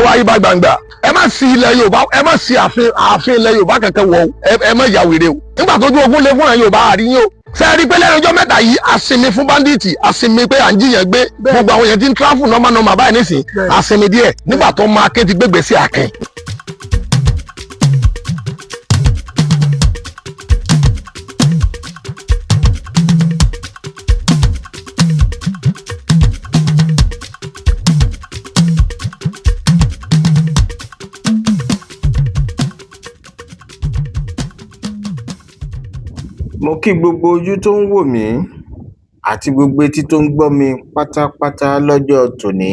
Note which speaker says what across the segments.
Speaker 1: wáyé bá gbangba ẹ má sí ilẹ̀ Yorùbá ẹ má sí ààfin ilẹ̀ Yorùbá kankan wọ̀ ẹ má ya wèrè o nígbà tó ju ogún lé fún ẹ Yorùbá àríyìn o ṣe rí pé lẹ́nu ọjọ́ mẹ́ta yìí àsinmi fún báńdíìtì àsinmi pé à ń jiyàn gbé gbogbo àwọn èèyàn tí ń tráfù nọ́mà báyìí nísìn àsinmi díẹ̀ nígbà tó máa ké ti gbégbé sí àkìn.
Speaker 2: Mo kí gbogbo ojú tó ń wò mí àti gbogbo etí tó ń gbọ́ mi pátápátá lọ́jọ́ tòní.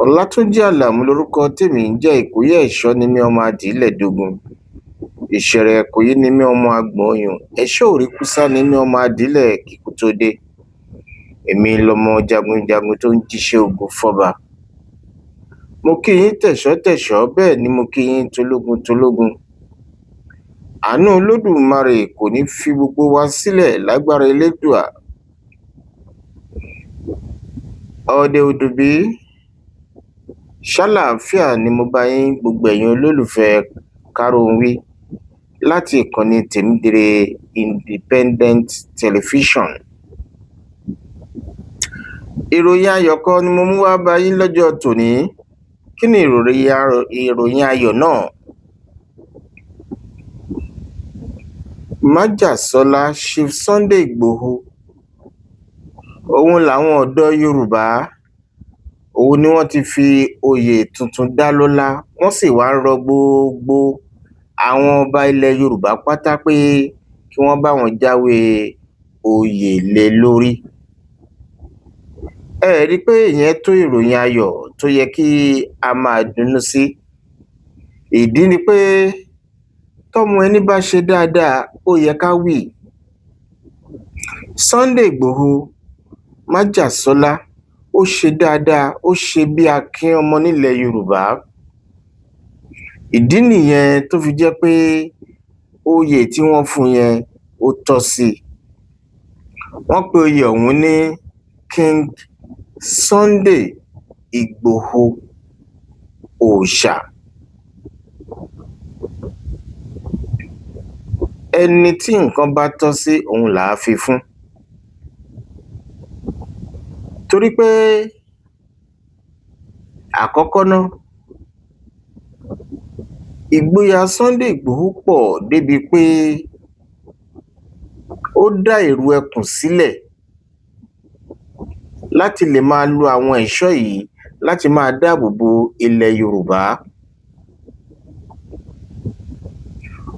Speaker 2: Ọlátúnjí Àlàmú lorúkọ tèmi ń jẹ́. Ìkòyí ẹ̀ṣọ́ ni mí ọmọ adìílẹ̀ dógún. Ìṣẹ̀rẹ̀ Ìkòyí ni mí ọmọ agbọ̀n oyùn. Ẹ̀ṣọ́ òríkúsá ni mí ọmọ adìílẹ̀ kíkú tó dé. Èmi lọmọ jagunjagun tó ń jíṣẹ́ ogun fọ́ba. Mo kí yín tẹ̀ṣọ́ bẹ́ẹ̀ ni mo kí yín tológun. Àánú Olódùmarè kò ní fi gbogbo wa sílẹ̀ lágbára Elédùà. Ọdẹ òdùbí ṣàlàáfíà ni mo bá yín gbogbo ẹ̀yin olólùfẹ́ Karòhunwí láti ìkànnì Tèmídire Independent Television. Ìròyìn ayọ̀ kan ni mo mú wá bá yín lọ́jọ́ tòní. Kí ni ìròyìn ayọ̀ náà? Májàsọ́lá Chief Sunday Igboho òun làwọn ọ̀dọ́ Yorùbá òun ni wọ́n ti fi oyè tuntun dá lọ́lá. Wọ́n sì wá ń rọ gbogbo àwọn ọba ilẹ̀ Yorùbá pátá pé kí wọ́n bá wọn jáwé oyè lé lórí. Ẹ rí i pé ìyẹn tó ìròyìn ayọ̀ tó yẹ kí a máa dunnú sí. Ìdí ni pé tọ́mọ ẹni bá ṣe dáadáa ó yẹ ká wí. Sunday Igboho Májàsọ́lá ó ṣe dáadáa, ó ṣe bí akin ọmọ nílẹ̀ Yorùbá. Ìdí nìyẹn tó fi jẹ́ pé oyè tí wọ́n fún yẹn ó tọ́ sí i. Wọ́n pe oyè ọ̀hún ní King Sunday Igboho Òòṣà. Ẹni tí nǹkan bá tọ́ sí òun là á fi fún. Torí pé àkọ́kọ́ ná, ìgboyà Sunday Igboho pọ̀ débi pé ó dá èrò ẹkùn sílẹ̀ láti lè máa lo àwọn ẹ̀ṣọ́ yìí láti máa dáàbò bo ilẹ̀ Yorùbá.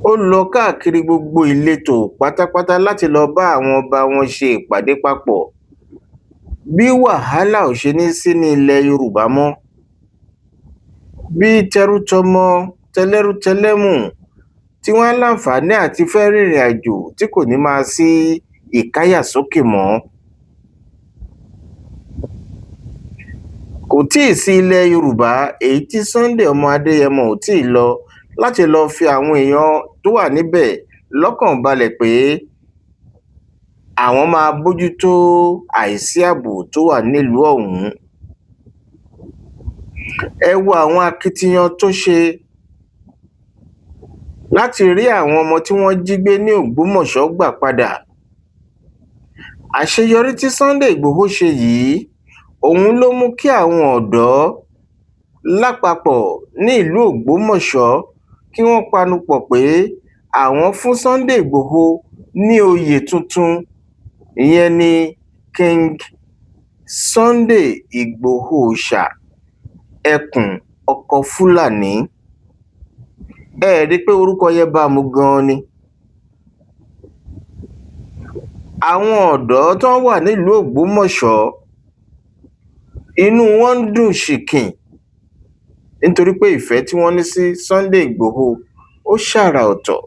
Speaker 2: Ó lọ káàkiri gbogbo ìletò pátápátá láti lọ bá àwọn ọba wọn ṣe ìpàdé papọ̀ bí wàhálà ò ṣe ní sí ní ilẹ̀ Yorùbá mọ́, bí tẹrútọmọ tẹlẹ́rú tẹlẹ́mù tí wọ́n á láǹfààní àti fẹ́ rìnrìn àjò tí kò ní máa sí ìkáyàsókè mọ́. Kò tíì sí ilẹ̀ Yorùbá èyí tí Sunday ọmọ Adéyẹmọ ò tíì lọ láti lọ fi àwọn èèyàn tó wà níbẹ̀ lọ́kàn balẹ̀ pé àwọn máa bójútó àìsí ààbò tó wà nílùú ọ̀hún. Ẹ wo àwọn akitiyan tó ṣe láti rí àwọn ọmọ tí wọ́n jí gbé ní Ògbómọ̀ṣọ́ gbà padà. Àṣeyọrí tí Sunday Igboho ṣe yìí òun ló mú kí àwọn ọ̀dọ́ lápapọ̀ ní ìlú Ògbómọ̀ṣọ́ kí wọ́n panupọ̀ pé àwọn fún Sunday Igboho ní oyè tuntun, ìyẹn ni King Sunday Igboho Òòṣà ẹkùn ọkọ Fúlàní. Ẹ rí i pé orúkọ yẹn bá mu gan-an ni. Àwọn ọ̀dọ́ tó wà nílùú Ògbómọ̀ṣọ́ inú wọn ń dùn ṣìkìn nítorí pé ìfẹ́ tí wọ́n ní sí Sunday Igboho ó ṣàrà ọ̀tọ̀.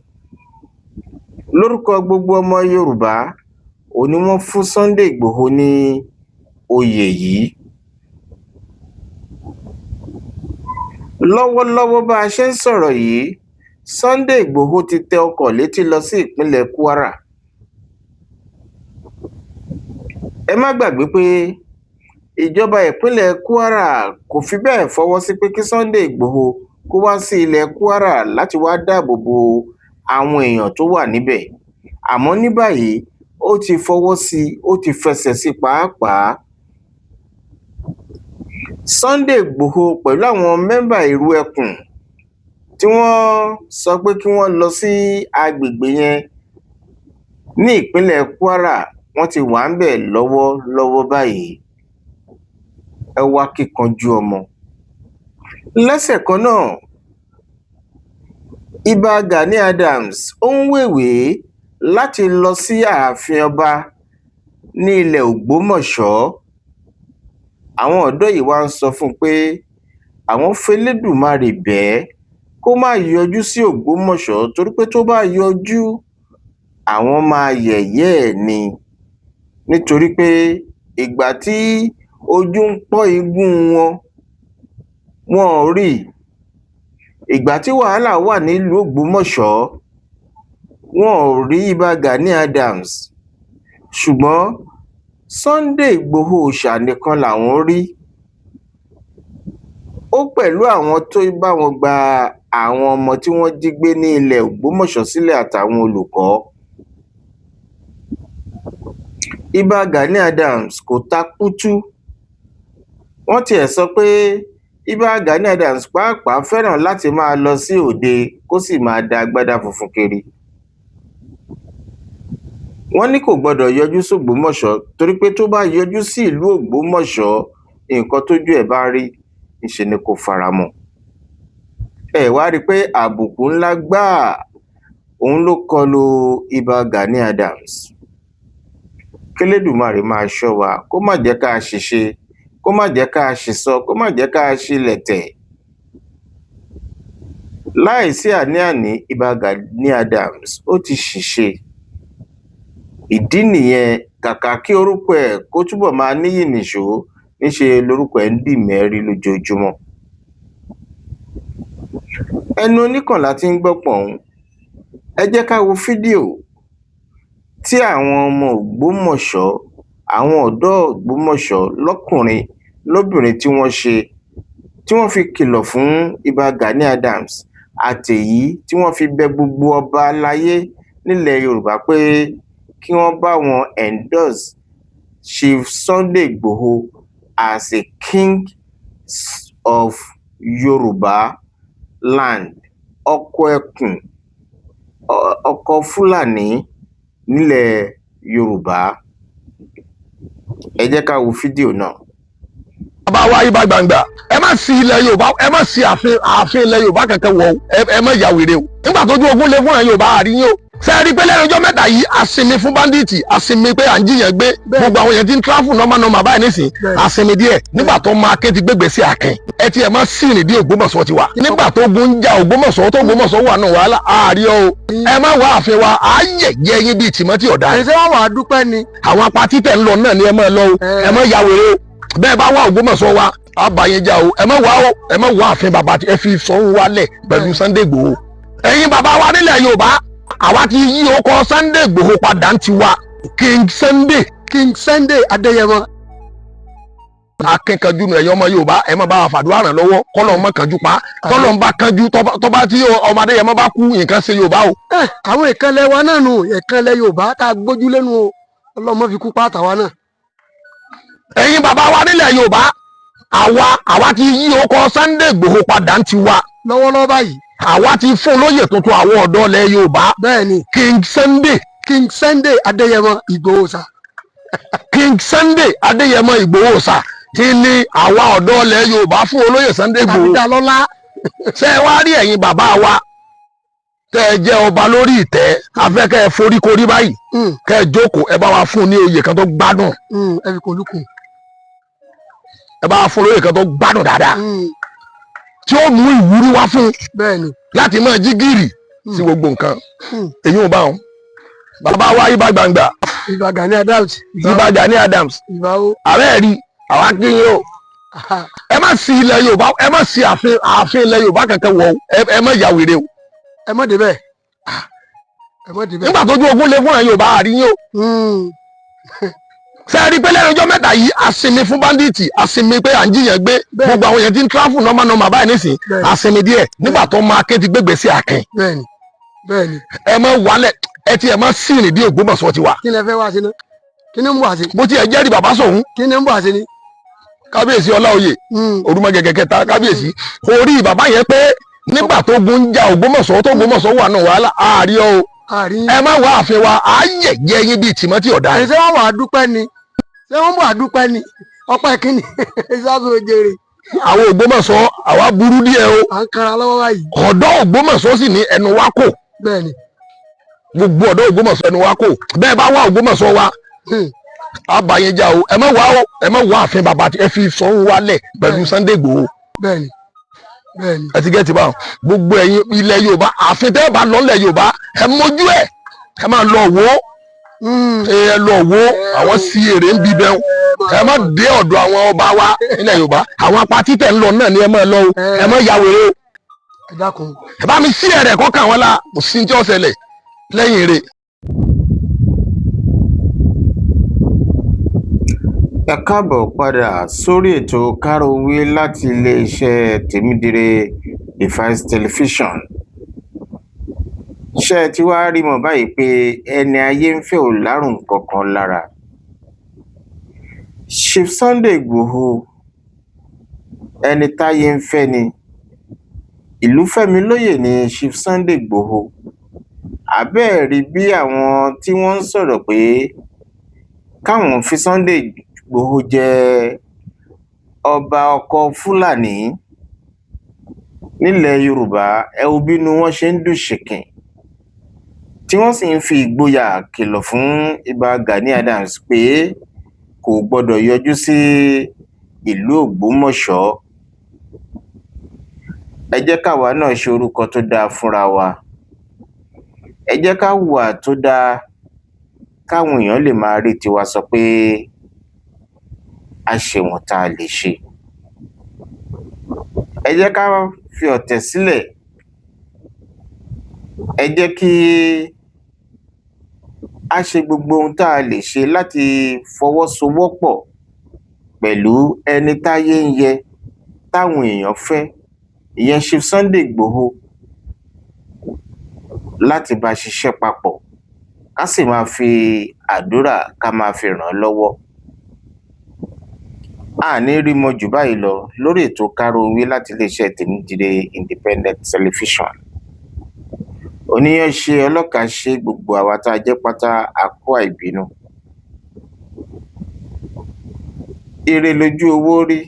Speaker 2: Lórúkọ gbogbo ọmọ Yorùbá òun ni wọ́n fún Sunday Igboho ní oyè yìí. Lọ́wọ́lọ́wọ́ bá a ṣe ń sọ̀rọ̀ yìí, Sunday Igboho ti tẹ ọkọ̀ létí lọ sí ìpínlẹ̀ Kwara. Ẹ má gbàgbé pé ìjọba ìpínlẹ̀ Kwara kò fi bẹ́ẹ̀ fọwọ́ sí pé kí Sunday Igboho kó wá sí ilẹ̀ Kwara láti wá dáàbò bo àwọn èèyàn tó wà níbẹ̀, àmọ́ ní báyìí ó ti fọwọ́ sí, ó ti fẹsẹ̀ sí pàápàá. Sunday Igboho pẹ̀lú àwọn mẹ́mbà ìrú ẹkùn tí wọ́n sọ pé kí wọ́n lọ sí agbègbè yẹn ní ìpínlẹ̀ Kwara, wọ́n ti wà ń bẹ̀ lọ́wọ́lọ́wọ́ báyìí. Ẹ wá kíkanjú ọmọ. Lẹ́sẹ̀ kan náà, Ìbà Gani Adams ó ń wèwèé láti lọ sí ààfin ọba ní ilẹ̀ Ògbómọ̀ṣọ́. Àwọn ọ̀dọ́ yìí wá ń sọ fún un pé àwọn f'Elédùmarè bẹ́ẹ̀ kó má yọjú sí Ògbómọ̀ṣọ́ torí pé tó bá yọjú àwọn máa yẹ̀yẹ́ ẹ̀ ni, nítorí pé ìgbà tí ojú ń pọ́n igún wọn ò rí, ìgbà tí wàhálà wà nílùú Ògbómọ̀ṣọ́ wọn ò rí Ìbà Gani Adams, ṣùgbọ́n Sunday Igboho Òòṣà nìkan làwọn rí. Ó pẹ̀lú àwọn tó bá wọn gba àwọn ọmọ tí wọ́n jí gbé ní ilẹ̀ Ògbómọ̀ṣọ́ sílẹ̀ àtàwọn olùkọ́. Ìbà Gani Adams kò ta kútú. Wọ́n tiẹ̀ sọ pé Ìbà Gani Adams pàápàá fẹ́ràn láti máa lọ sí òde kó sì máa da agbádá funfun kiri. Wọ́n ní kò gbọdọ̀ yọjú sí Ògbómọ̀ṣọ́ torí pé tó bá yọjú sí ìlú Ògbómọ̀ṣọ́ nǹkan tójú ẹ̀ bá rí ńṣe ni kò faramọ́. Ẹ wá rí i pé àbùkù ńlá gbáà òun ló kọlu Ìbà Gani Adams. K'Elédùmarè máa ṣọ́ wa, kó má jẹ́ ká ṣìṣe, kó má jẹ́ ká ṣìsọ, kó má jẹ́ ká ṣìlẹ̀tẹ̀. Láìsí àní-àní, Ìbà Gani Adams ó ti ṣìṣe. Ìdí nìyẹn, kàkà kí orúkọ ẹ̀ kó túbọ̀ máa níyì nìṣó, níṣe lorúkọ ẹ̀ ń dì mẹ́rí lójoojúmọ́. Ẹnu oníkànlá tí ń gbọ́ pọ̀n. Ẹ jẹ́ ká wo fídíò tí àwọn ọmọ Ògbómọ̀ṣọ́, àwọn ọ̀dọ́ Ògbómọ̀ṣọ́ lọ́kùnrin lóbìnrin tí wọ́n ṣe, tí wọ́n fi kìlọ̀ fún Ìbà Gani Adams àtèyí tí wọ́n fi bẹ gbogbo ọba aláyé nílẹ̀ Yorùbá pé kí wọ́n bá wọn endorse Chief Sunday Igboho as a king of Yorùbá land, ọkọ ẹkùn, ọkọ Fúlàní nílẹ̀ Yorùbá. Ẹ jẹ́ ká wo fídíò náà.
Speaker 1: bàbá wa Ìbà gbangba, ẹ má sí ilẹ̀ Yorùbá, ẹ má sí ààfin ilẹ̀ Yorùbá kankan wọ̀, ẹ má ya wèrè o. nígbà tójú ogun lé fún ẹ̀ Yorùbá àríyìn o. ṣe rí pé lẹ́nu ọjọ́ mẹ́ta yìí àsinmi fún báńdíìtì, àsinmi pé à ń jiyàn gbé, gbogbo àwọn èèyàn ti ń tráfù nọ́mà báyìí nísìn, àsinmi díẹ̀. nígbà tó máa ké ti gbégbé sí àkìn, ẹ ti ẹ̀ má sí ìrìndí Ògbómọ̀ṣọ́ ti wà. nígbà tó gun ń ja Ògbómọ̀ṣọ́ tó Ògbómọ̀ṣọ́ wà náà wàhálà àárí o. ẹ má wá ààfin wa, àáyẹ̀yẹ́ yín bíi tìmọ́tì ọ̀dà.
Speaker 3: ẹ̀sẹ̀ wà wà dúpẹ́ ni.
Speaker 1: àwọn apá títẹ̀ ń lọ náà ni ẹ má lọ o, ẹ má ya wèrè o. bẹ́ẹ̀ bá wá Ògbómọ̀ṣọ́ wa àbàyẹjà o, ẹ má wá o, ẹ má wá ààfin bàbá ẹ fi sọ́hún wálẹ̀ pẹ̀lú Sunday Igboho. ẹ̀yin bàbá wa nílẹ̀ Yorùbá, àwa ti yí ọkọ̀ Sunday Igboho padà ń tiwa, King Sunday Adéyẹmọ. akínkanjú nù ẹ̀yin ọmọ Yorùbá, ẹ má bá wa fàdúrà ràn lọ́wọ́ kọ́lọ́ mọ́ kanjú pa, kọ́lọ́ ń bá kanjú tọ́ba tí ọmọ Adéyẹmọ bá kú nǹkan ṣe Yorùbá o.
Speaker 3: àwọn ìkànnlẹ̀ wa náà nù, ìkànnlẹ̀ Yorùbá tá a gbójú lẹ́nu o, ọlọ́mọ fi kú pàtà wa náà.
Speaker 1: ẹ̀yin bàbá wa nílẹ̀ Yorùbá, àwa ti yí ọkọ̀ Sunday Igboho padà ń tiwa.
Speaker 3: lọ́wọ́lọ́wọ́ báyìí.
Speaker 1: àwa ti fún lóyè tuntun àwọn ọ̀dọ́ ilẹ̀ Yorùbá.
Speaker 3: bẹ́ẹ̀ni. King Sunday Adéyẹmọ Ìgbòho sà.
Speaker 1: King Sunday Adéyẹmọ Ìgbòho sà ti ní àwa ọ̀dọ́ ilẹ̀ Yorùbá fún olóyè Sunday Igboho.
Speaker 3: tàbí dalọ́lá.
Speaker 1: ṣé ẹ wá rí ẹ̀yin bàbá wa tẹ́ ẹ jẹ́ ọba lórí ìtẹ́, afẹ́ kẹ́ ẹ foríkorí báyìí, kẹ́ ẹ jókòó, ẹ bá wa fún ní oyè kan tó gbádùn.
Speaker 3: ẹ fi kò lukùn.
Speaker 1: ẹ bá wa fún lóyè kan tó gbádùn dáadáa, tí ó mú ìwúrí wá fún
Speaker 3: bẹ́ẹ̀ni
Speaker 1: láti máa jí gìrì sí gbogbo nǹkan. èyí ò bá wọn. bàbá wa Ìbà gbangba,
Speaker 3: Ìbà Gani Adams.
Speaker 1: Ìbà Gani Adams.
Speaker 3: ìbáwó.
Speaker 1: ààrẹ rí àwa kíyìn o. ẹ má sí ilẹ̀ Yorùbá, ẹ má sí ààfin ilẹ̀ Yorùbá kankan wọ̀, ẹ má ya wèrè o.
Speaker 3: ẹ má débẹ̀. ẹ má débẹ̀.
Speaker 1: nígbà tójú ogun lé fún ẹ̀ Yorùbá àríyìn o. ṣe rí pé lẹ́nu ọjọ́ mẹ́ta yìí asinmi fún bandits asinmi pé à ń jiyàn gbé gbogbo àwọn èèyàn tí ń tráfù nọ́mà báyìí nísìn asinmi díẹ̀ nígbà tó máa ké ti gbégbé sí akin
Speaker 3: bẹ́ẹ̀ni bẹ́ẹ̀ni.
Speaker 1: ẹ má wálẹ̀ ẹ ti ẹ má sìnrìn bí Ògbómọ̀ṣọ́ ti wà.
Speaker 3: kí lẹ fẹ́ wá sí ná kí ni ń bọ̀ àṣẹ.
Speaker 1: bó tiẹ̀ jẹ́rìí bàbá sòun
Speaker 3: kí ni ń bọ̀ àṣẹ ni.
Speaker 1: kábíyèsí Ọláoyè Òrùmọgẹ̀gẹ̀ kẹta kábíyèsí orí bàbá yẹn pé nígbà tó gun ń ja Ògbómọ̀ṣọ́ tó Ògbómọ̀ṣọ́ wà náà wàhálà àárí ọ ẹ má wá àfin wa àáyẹ̀yẹ yín bíi tìmọ́tì ọ̀dà
Speaker 3: àti ṣé wọ́n wà á dúpẹ́ ni ṣé wọ́n wà á dúpẹ́ ni ọpẹ́ kínní ìsáàbò òjèrè.
Speaker 1: àwọn Ògbómọ̀ṣọ́ àwa burú díẹ̀ o
Speaker 3: à ń kanra lọ́wọ́ báyìí.
Speaker 1: ọ̀dọ́ Ògbómọ̀ṣọ́ sì ní ẹnu wa kò
Speaker 3: bẹ́ẹ̀ni.
Speaker 1: gbogbo ọ̀dọ́ Ògbómọ̀ṣọ́ ẹnu wa kò bẹ́ẹ̀ bá wá Ògbómọ̀ṣọ́ wa àbàyẹn jà o ẹ má wá àfin bàbá ẹ fi sọ́hún wálẹ̀ pẹ̀lú Sunday Igboho.
Speaker 3: bẹ́ẹ̀ni bẹ́ẹ̀ni.
Speaker 1: ẹ ti gẹ́ ti báwọn gbogbo ẹ̀yin ilẹ̀ Yorùbá àfin tẹ́ ẹ bá lọ ilẹ̀ Yorùbá ẹ mójú ẹ máa lọ wò ó ẹ lọ wò ó àwọn sí èrè ń bíbẹ ẹ má dé ọ̀dọ̀ àwọn ọba wa nílẹ̀ Yorùbá àwọn apatí tẹ̀ ń lọ náà ni ẹ má lọ o ẹ má ya wèrè o.
Speaker 3: ẹ dákun.
Speaker 1: ẹ bá mi sí ẹ̀rẹ̀ kọ́ kàn wọ́n la kò sí ní tí ó ṣẹlẹ̀ lẹ́yìn rẹ̀.
Speaker 2: ẹ káàbọ̀ padà sórí ètò Kárówí láti iléeṣẹ́ Tèmídire Device Television. ṣé ẹ ti wá rí mọ̀ báyìí pé ẹni ayé ń fẹ́ ò lárùn kankan lára. Chief Sunday Igboho ẹni táyé ń fẹ́ ni Ìlúfẹ́mi lóyè ni Chief Sunday Igboho. àbẹ́ẹ̀ rí bí àwọn tí wọ́n ń sọ̀rọ̀ pé káwọn fi Sunday Igboho jẹ ọba ọkọ Fúlàní nílẹ̀ Yorùbá ẹ wo bínú wọn ṣe ń dùn ṣìnkìn tí wọ́n sì ń fi ìgboyà kìlọ̀ fún Ìbà Gani Adams pé kò gbọ́dọ̀ yọjú sí ìlú Ògbómọ̀ṣọ́. ẹ jẹ́ káwa náà ṣe orúkọ tó dáa fúnra wa, ẹ jẹ́ ká hùwà tó dáa káwọn èèyàn lè máa rí tiwa sọ pé a ṣe wọn tá a lè ṣe. ẹ jẹ́ ká fi ọ̀tẹ̀ sílẹ̀, ẹ jẹ́ kí a ṣe gbogbo ohun tá a lè ṣe láti fọwọ́sowọ́pọ̀ pẹ̀lú ẹni táyé ń yẹ táwọn èèyàn fẹ́, ìyẹn Chief Sunday Igboho, láti bá ṣiṣẹ́ papọ̀ ká sì máa fi àdúrà ká máa fi ràn án lọ́wọ́. a ní rí mọ jù báyìí lọ lórí ètò Kárówí láti iléeṣẹ́ Tèmídire Independent Television. oníyàn ṣe ọlọ́kà ṣe gbogbo àwa tá a jẹ́ pátá àkó àìbínú. ire lójú owó rí,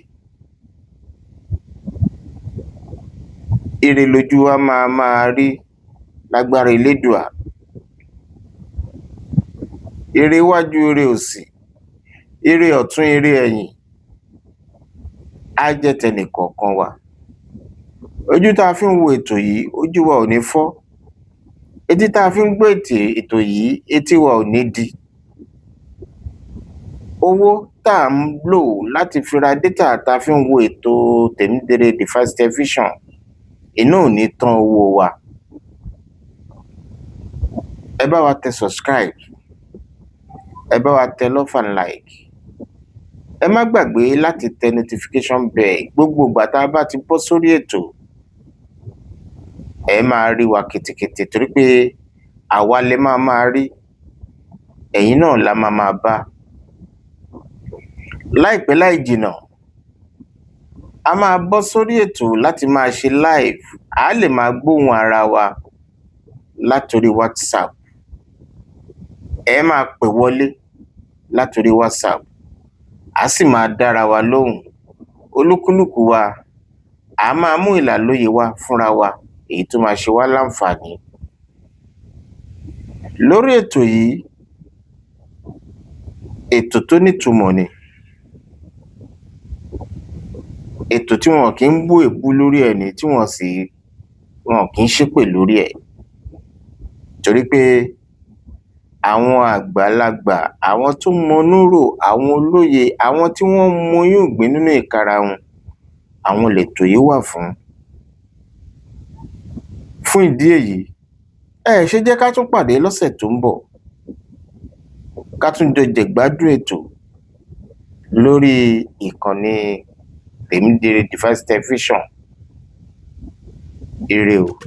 Speaker 2: ire lójú wa máa rí lágbára Elédùà. ire iwájú, ire òsì, ire ọ̀tún, ire ẹ̀yìn á jẹ́ tẹnìkọ̀ọ̀kan wa. ojú tá a fi ń wo ètò yìí ojú wa ò ní fọ́, etí tá a fi ń gbọ́ ètò yìí etí wa ò ní di. owó tá a ń lò láti fi ra dátà tá a fi ń wo ètò Tèmídire Device Television iná ò ní tán owó wa. ẹ bá wa tẹ subscribe, ẹ bá wa tẹ love and like, ẹ má gbàgbé láti tẹ notification bell. gbogbo ìgbà tá a bá ti bọ́ sórí ètò ẹ máa rí wa kìtìkìtì torí pé àwa lè máa rí, ẹ̀yin náà la máa bá. láìpẹ́ láì jìnnà a máa bọ́ sórí ètò láti máa ṣe live, a lè máa gbóhùn ara wa látòrí WhatsApp. ẹ máa pè wọlé látòrí WhatsApp, a sì máa dára wa lóhùn. olúkúlùkù wa a máa mú ìlàlóye wa fúnra wa èyí tó máa ṣe wá láǹfààní. lórí ètò yìí, ètò tó nítumọ̀ ni, ètò tí wọn kì í bú èbú lórí ẹ̀ ní, tí wọn kì í ṣépè lórí ẹ̀, torí pé àwọn àgbàlagbà, àwọn tó mọnú rò, àwọn olóye, àwọn tí wọ́n mọyún ìgbín nínú ìkarahun, àwọn lètò yìí wà fún. fún ìdí èyí, ẹ ṣe jẹ́ ká tún pàdé lọ́sẹ̀ tó ń bọ̀, ká tún jọ jẹ̀gbádùn ètò lórí ìkànnì Tèmídire Device Television. Ire o.